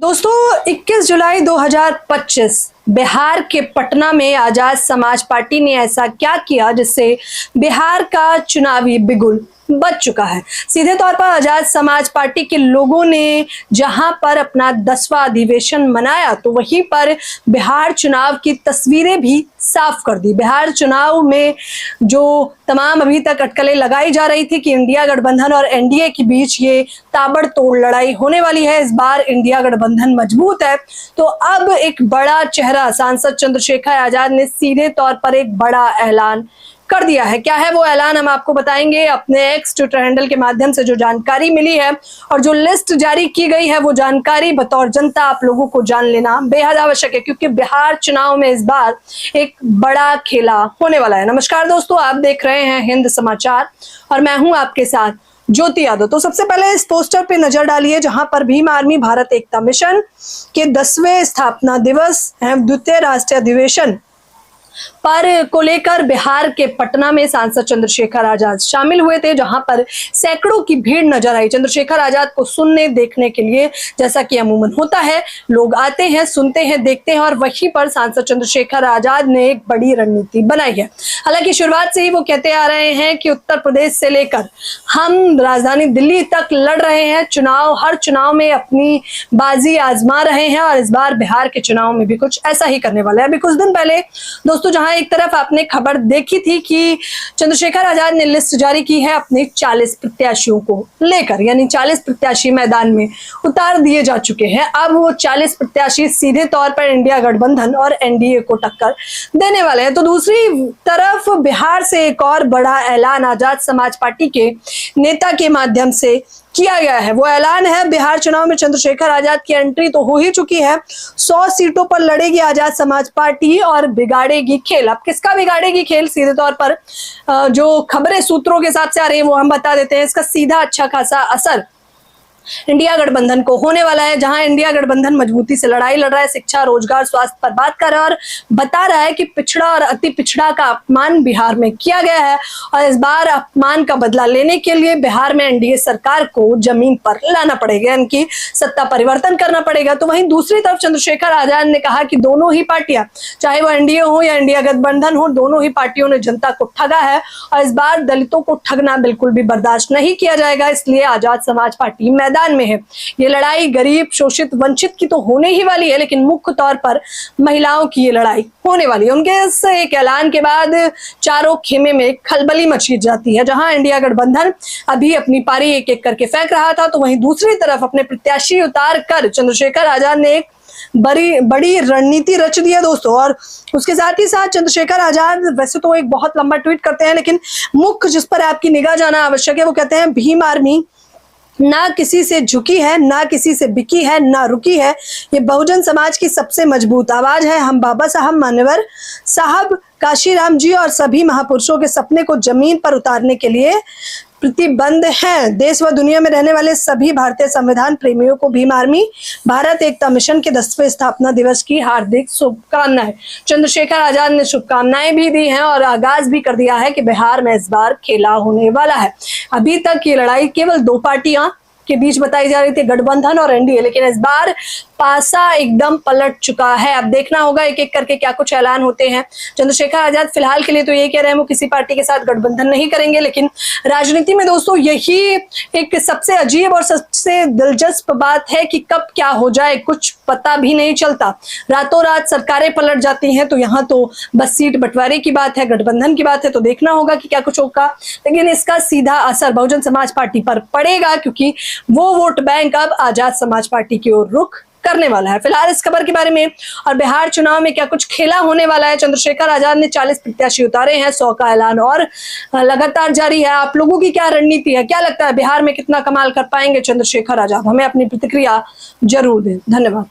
दोस्तों 21 जुलाई 2025 बिहार के पटना में आजाद समाज पार्टी ने ऐसा क्या किया जिससे बिहार का चुनावी बिगुल बच चुका है। सीधे तौर पर आजाद समाज पार्टी के लोगों ने जहां पर अपना 10वां अधिवेशन मनाया तो वहीं पर बिहार चुनाव की तस्वीरें भी साफ कर दी। बिहार चुनाव में जो तमाम अभी तक अटकलें लगाई जा रही थी कि इंडिया गठबंधन और एनडीए के बीच ये ताबड़तोड़ लड़ाई होने वाली है, इस बार इंडिया गठबंधन मजबूत है। तो अब एक बड़ा चेहरा सांसद चंद्रशेखर आजाद ने सीधे तौर पर एक बड़ा ऐलान कर दिया है। क्या है वो ऐलान, हम आपको बताएंगे। अपने एक्स ट्विटर हैंडल के माध्यम से जो जानकारी मिली है और जो लिस्ट जारी की गई है वो जानकारी बतौर जनता आप लोगों को जान लेना बेहद आवश्यक है, क्योंकि बिहार चुनाव में इस बार एक बड़ा खेला होने वाला है। नमस्कार दोस्तों, आप देख रहे हैं हिंद समाचार और मैं हूं आपके साथ ज्योति यादव। तो सबसे पहले इस पोस्टर पे नजर डालिए जहां पर भीम आर्मी भारत एकता मिशन के 10वें स्थापना दिवस एवं द्वितीय राष्ट्रीय अधिवेशन पर को लेकर बिहार के पटना में सांसद चंद्रशेखर आजाद शामिल हुए थे, जहां पर सैकड़ों की भीड़ नजर आई चंद्रशेखर आजाद को सुनने देखने के लिए। जैसा कि अमूमन होता है, लोग आते हैं, सुनते हैं, देखते हैं और वहीं पर सांसद चंद्रशेखर आजाद ने एक बड़ी रणनीति बनाई है। हालांकि शुरुआत से ही वो कहते आ रहे हैं कि उत्तर प्रदेश से लेकर हम राजधानी दिल्ली तक लड़ रहे हैं, हर चुनाव में अपनी बाजी आजमा रहे हैं और इस बार बिहार के चुनाव में भी कुछ ऐसा ही करने वाले हैं। अभी कुछ दिन पहले दोस्तों जहां एक तरफ आपने खबर देखी थी कि चंद्रशेखर आजाद ने लिस्ट जारी की है अपने 40 प्रत्याशियों को लेकर, यानी 40 प्रत्याशी मैदान में उतार दिए जा चुके हैं। अब वो 40 प्रत्याशी सीधे तौर पर इंडिया गठबंधन और एनडीए को टक्कर देने वाले हैं। तो दूसरी तरफ बिहार से एक और बड़ा ऐलान आजाद समाज पार्टी के नेता के माध्यम से किया गया है। वो ऐलान है, बिहार चुनाव में चंद्रशेखर आजाद की एंट्री तो हो ही चुकी है। 100 सीटों पर लड़ेगी आजाद समाज पार्टी और बिगाड़ेगी खेल। अब किसका बिगाड़ेगी खेल, सीधे तौर पर जो खबरें सूत्रों के साथ से आ रही है वो हम बता देते हैं। इसका सीधा अच्छा खासा असर इंडिया गठबंधन को होने वाला है, जहां इंडिया गठबंधन मजबूती से लड़ाई लड़ रहा है, शिक्षा, रोजगार, स्वास्थ्य पर बात कर रहा है और बता रहा है कि पिछड़ा और अति पिछड़ा का अपमान बिहार में किया गया है और इस बार अपमान का बदला लेने के लिए बिहार में एनडीए सरकार को जमीन पर लाना पड़ेगा, इनकी सत्ता परिवर्तन करना पड़ेगा। तो वहीं दूसरी तरफ चंद्रशेखर आजाद ने कहा कि दोनों ही पार्टियां, चाहे वो एनडीए हो या इंडिया गठबंधन हो, दोनों ही पार्टियों ने जनता को ठगा है और इस बार दलितों को ठगना बिल्कुल भी बर्दाश्त नहीं किया जाएगा। इसलिए आजाद समाज पार्टी मैदान में है। ये लड़ाई गरीब, शोषित, वंचित की तो होने ही वाली है, लेकिन मुख्य तौर पर महिलाओं की ये लड़ाई होने वाली है। उनके इस एक ऐलान के बाद चारों खेमे में खलबली मची जाती है। जहां इंडिया गठबंधन अभी अपनी पारी एक एक करके फेंक रहा था, तो वहीं दूसरी तरफ अपने प्रत्याशी उतार कर चंद्रशेखर आजाद ने एक बड़ी रणनीति रच दी है दोस्तों। और उसके साथ ही साथ चंद्रशेखर आजाद वैसे तो एक बहुत लंबा ट्वीट करते हैं, लेकिन मुख्य जिस पर आपकी निगाह जाना आवश्यक है वो कहते हैं, भीम आर्मी ना किसी से झुकी है, ना किसी से बिकी है, ना रुकी है। ये बहुजन समाज की सबसे मजबूत आवाज है। हम बाबा साहब मान्यवर साहब, काशीराम जी और सभी महापुरुषों के सपने को जमीन पर उतारने के लिए प्रतिबद्ध हैं। देश व दुनिया में रहने वाले सभी भारतीय संविधान प्रेमियों को भीम आर्मी भारत एकता मिशन के 10वें स्थापना दिवस की हार्दिक शुभकामनाएं। चंद्रशेखर आजाद ने शुभकामनाएं भी दी हैं और आगाज भी कर दिया है कि बिहार में इस बार खेला होने वाला है। अभी तक ये लड़ाई केवल दो पार्टियां के बीच बताई जा रही थी, गठबंधन और एनडीए, लेकिन इस बार पासा एकदम पलट चुका है। अब देखना होगा एक एक करके क्या कुछ ऐलान होते हैं। चंद्रशेखर आजाद फिलहाल के लिए तो ये कह रहे हैं वो किसी पार्टी के साथ गठबंधन नहीं करेंगे, लेकिन राजनीति में दोस्तों यही एक सबसे अजीब और सबसे दिलचस्प बात है कि कब क्या हो जाए कुछ पता भी नहीं चलता। रातों रात सरकारें पलट जाती हैं, तो यहाँ तो बस सीट बंटवारे की बात है, गठबंधन की बात है, तो देखना होगा कि क्या कुछ होगा। लेकिन इसका सीधा असर बहुजन समाज पार्टी पर पड़ेगा, क्योंकि वो वोट बैंक अब आजाद समाज पार्टी की ओर रुख करने वाला है। फिलहाल इस खबर के बारे में और बिहार चुनाव में क्या कुछ खेला होने वाला है। चंद्रशेखर आजाद ने 40 प्रत्याशी उतारे हैं, 100 का ऐलान और लगातार जारी है। आप लोगों की क्या रणनीति है, क्या लगता है बिहार में कितना कमाल कर पाएंगे चंद्रशेखर आजाद? हमें अपनी प्रतिक्रिया जरूर दें। धन्यवाद।